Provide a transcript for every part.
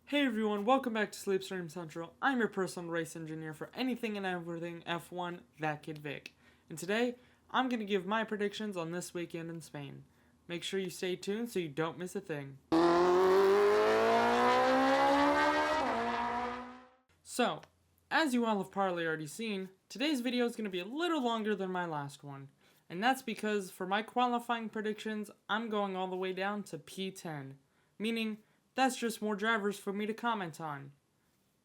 Hey everyone, welcome back to Slipstream Central. I'm your personal race engineer for anything and everything F1, that kid Vic. And today, I'm going to give my predictions on this weekend in Spain. Make sure you stay tuned so you don't miss a thing. So, as you all have probably already seen, today's video is going to be a little longer than my last one. And that's because for my qualifying predictions, I'm going all the way down to P10. Meaning, that's just more drivers for me to comment on.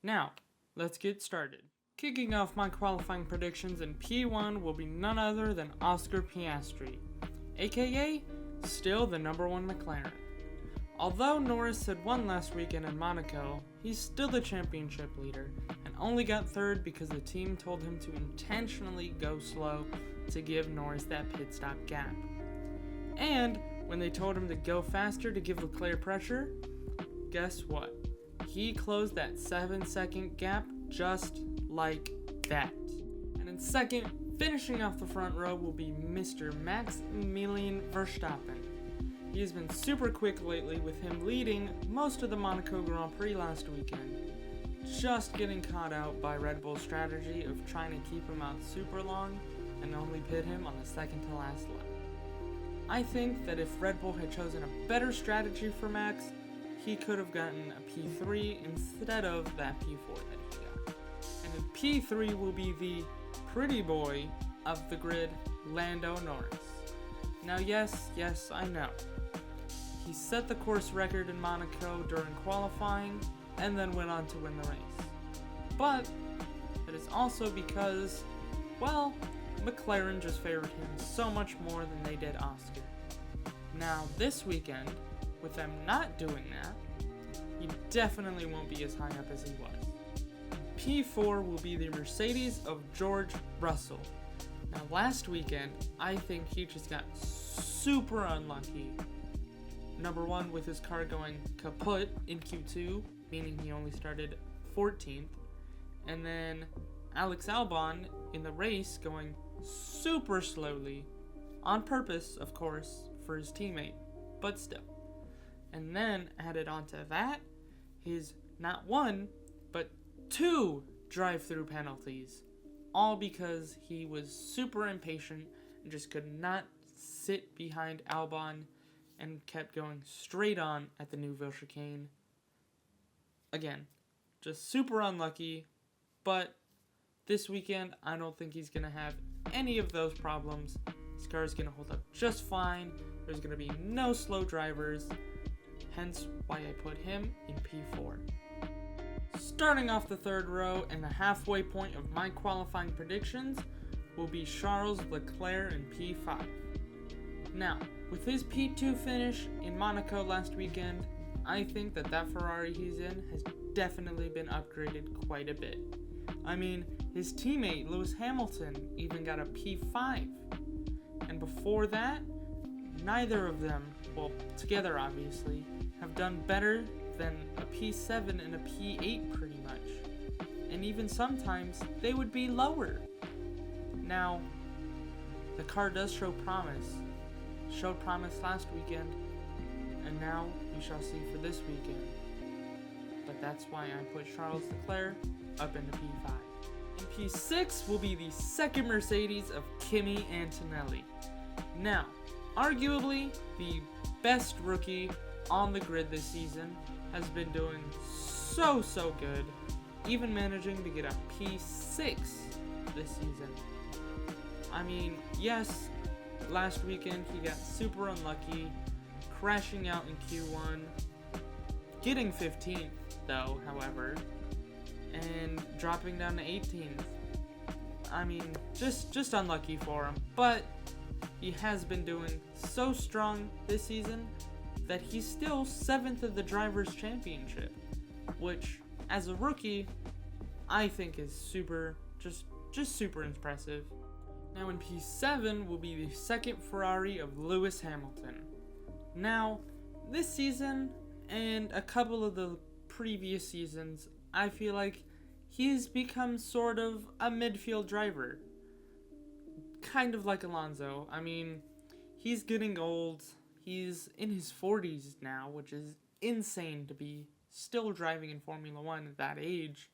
Now, let's get started. Kicking off my qualifying predictions in P1 will be none other than Oscar Piastri, aka still the number one McLaren. Although Norris had won last weekend in Monaco, he's still the championship leader and only got third because the team told him to intentionally go slow to give Norris that pit stop gap. And when they told him to go faster to give Leclerc pressure, guess what? He closed that 7-second gap just like that. And in second, finishing off the front row will be Mr. Maximilian Verstappen. He has been super quick lately with him leading most of the Monaco Grand Prix last weekend. Just getting caught out by Red Bull's strategy of trying to keep him out super long and only pit him on the second to last lap. I think that if Red Bull had chosen a better strategy for Max, he could have gotten a P3 instead of that P4 that he got. And in P3 will be the pretty boy of the grid, Lando Norris. Now yes, I know. He set the course record in Monaco during qualifying and then went on to win the race. But it is also because, well, McLaren just favored him so much more than they did Oscar. Now this weekend, with them not doing that, he definitely won't be as high up as he was. P4 will be the Mercedes of George Russell. Now last weekend, I think he just got super unlucky. Number one, with his car going kaput in Q2, meaning he only started 14th. And then Alex Albon in the race going super slowly, on purpose, of course, for his teammate, but still. And then added onto that, his not one, but 2 drive-through penalties. All because he was super impatient and just could not sit behind Albon and kept going straight on at the Neuville chicane. Again, just super unlucky, but this weekend I don't think he's going to have any of those problems. His car is going to hold up just fine. There's going to be no slow drivers. Hence why I put him in P4. Starting off the third row and the halfway point of my qualifying predictions will be Charles Leclerc in P5. Now, with his P2 finish in Monaco last weekend, I think that Ferrari he's in has definitely been upgraded quite a bit. I mean, his teammate Lewis Hamilton even got a P5. And before that, neither of them, well, together obviously, have done better than a P7 and a P8 pretty much. And even sometimes they would be lower. Now, the car does show promise. Showed promise last weekend, and now we shall see for this weekend. But that's why I put Charles Leclerc up into P5. In P6 will be the second Mercedes of Kimi Antonelli. Now, arguably the best rookie on the grid this season, has been doing so good, even managing to get a P6 this season. I mean, yes, last weekend he got super unlucky, crashing out in Q1, getting 15th though, however, and dropping down to 18th. I mean, just unlucky for him, but he has been doing so strong this season that he's still 7th of the Drivers' Championship, which, as a rookie, I think is super, just super impressive. Now in P7 will be the second Ferrari of Lewis Hamilton. Now, this season, and a couple of the previous seasons, I feel like he's become sort of a midfield driver. Kind of like Alonso. I mean, he's getting old. He's in his 40s now, which is insane to be still driving in Formula One at that age,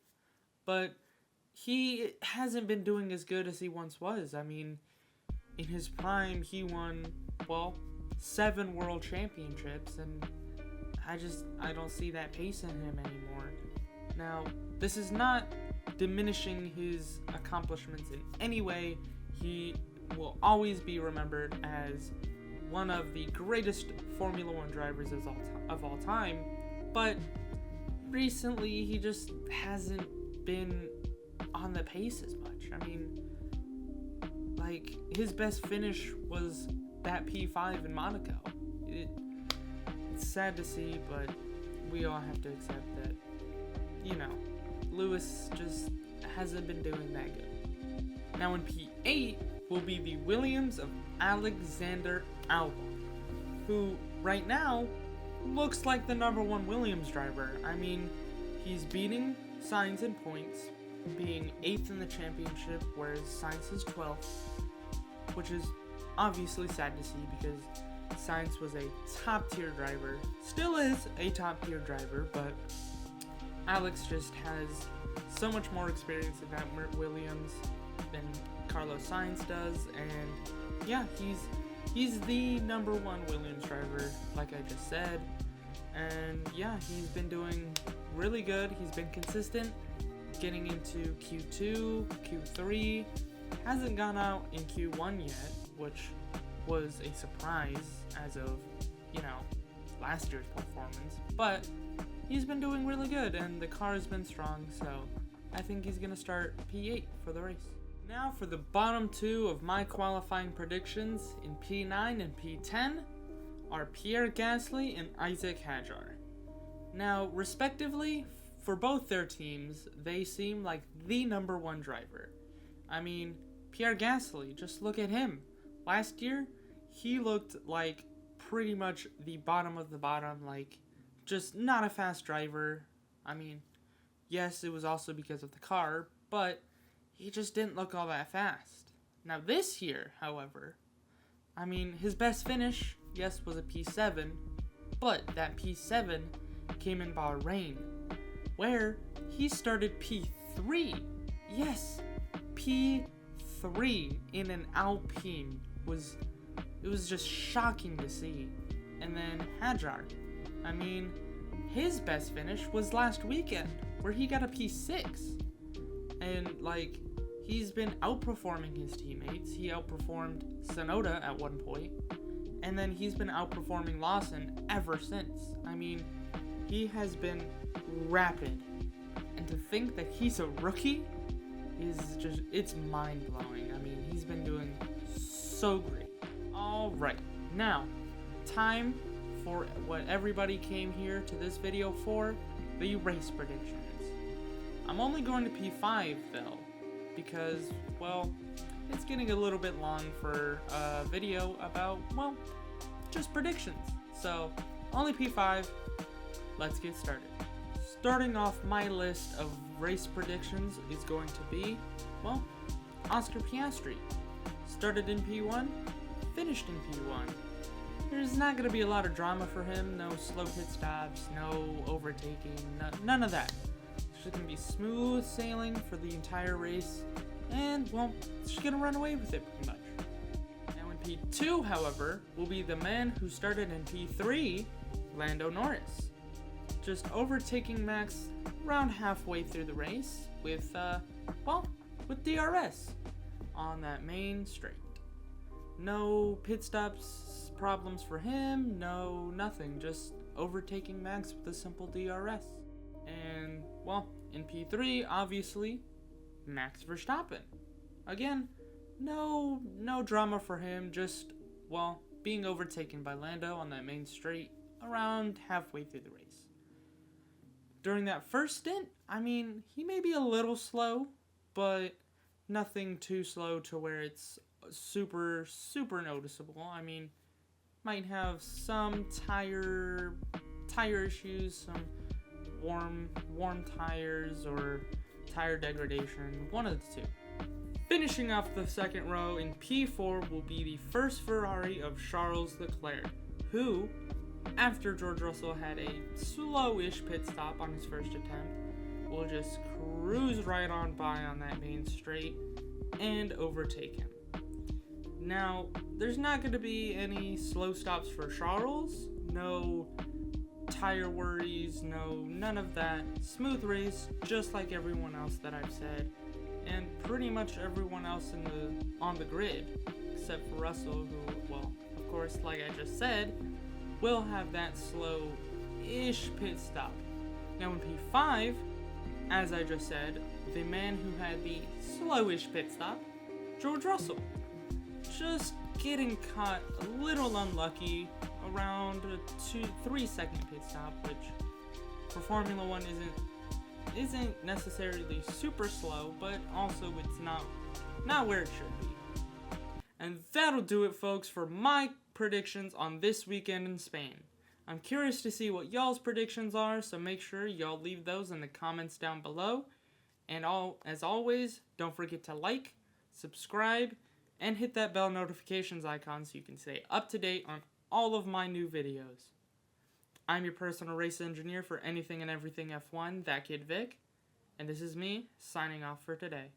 but he hasn't been doing as good as he once was. I mean, in his prime, he won, 7 world championships, and I don't see that pace in him anymore. Now, this is not diminishing his accomplishments in any way. He will always be remembered as one of the greatest Formula One drivers of all time, but recently he just hasn't been on the pace as much. I mean, like, his best finish was that P5 in Monaco. It's sad to see, but we all have to accept that, Lewis just hasn't been doing that good. Now in P8 will be the Williams of Alexander Albon, who right now looks like the #1 Williams driver. I mean, he's beating Sainz in points, being 8th in the championship, whereas Sainz is 12th, which is obviously sad to see because Sainz was a top-tier driver, still is a top-tier driver, but Alex just has so much more experience in that Williams than Carlos Sainz does, and yeah, he's the #1 Williams driver, like I just said, and yeah, he's been doing really good. He's been consistent, getting into Q2, Q3, hasn't gone out in Q1 yet, which was a surprise as of, last year's performance, but he's been doing really good, and the car has been strong, so I think he's going to start P8 for the race. Now for the bottom 2 of my qualifying predictions in P9 and P10 are Pierre Gasly and Isaac Hadjar. Now, respectively, for both their teams, they seem like the #1 driver. I mean, Pierre Gasly, just look at him. Last year, he looked like pretty much the bottom of the bottom, like just not a fast driver. I mean, yes, it was also because of the car, but he just didn't look all that fast. Now this year, however, I mean, his best finish, yes, was a P7, but that P7 came in Bahrain, where he started P3. Yes, P3 in an Alpine it was just shocking to see. And then Hadjar, I mean, his best finish was last weekend, where he got a P6. And, he's been outperforming his teammates. He outperformed Tsunoda at one point, and then he's been outperforming Lawson ever since. I mean, he has been rapid. And to think that he's a rookie it's mind-blowing. I mean, he's been doing so great. Alright, now, time for what everybody came here to this video for, the race predictions. I'm only going to P5 though, because, it's getting a little bit long for a video about, just predictions. So, only P5, let's get started. Starting off my list of race predictions is going to be, Oscar Piastri. Started in P1, finished in P1. There's not going to be a lot of drama for him, no slow pit stops, no overtaking, none of that. It's just going to be smooth sailing for the entire race, and, it's just going to run away with it pretty much. Now in P2, however, will be the man who started in P3, Lando Norris. Just overtaking Max around halfway through the race with DRS on that main straight. No pit stops problems for him, nothing, just overtaking Max with a simple DRS. And, in P3, obviously, Max Verstappen. Again, no drama for him, just, being overtaken by Lando on that main straight around halfway through the race. During that first stint, I mean, he may be a little slow, but nothing too slow to where it's super noticeable. I mean, might have some tire issues, some warm tires or tire degradation, one of the two. Finishing off the second row in P4 will be the first Ferrari of Charles Leclerc, who after George Russell had a slowish pit stop on his first attempt, will just cruise right on by on that main straight and overtake him. Now, there's not going to be any slow stops for Charles, no tire worries, none of that. Smooth race, just like everyone else that I've said, and pretty much everyone else on the grid, except for Russell, who, well, of course, like I just said, will have that slow-ish pit stop. Now in P5, as I just said, the man who had the slowish pit stop, George Russell, just getting caught a little unlucky around a 2-3 second pit stop, which for Formula One isn't necessarily super slow, but also it's not where it should be. And that'll do it, folks, for my predictions on this weekend in Spain. I'm curious to see what y'all's predictions are, so make sure y'all leave those in the comments down below. And as always, don't forget to like, subscribe, and hit that bell notifications icon so you can stay up to date on all of my new videos. I'm your personal race engineer for anything and everything F1, That Kid Vic, and this is me signing off for today.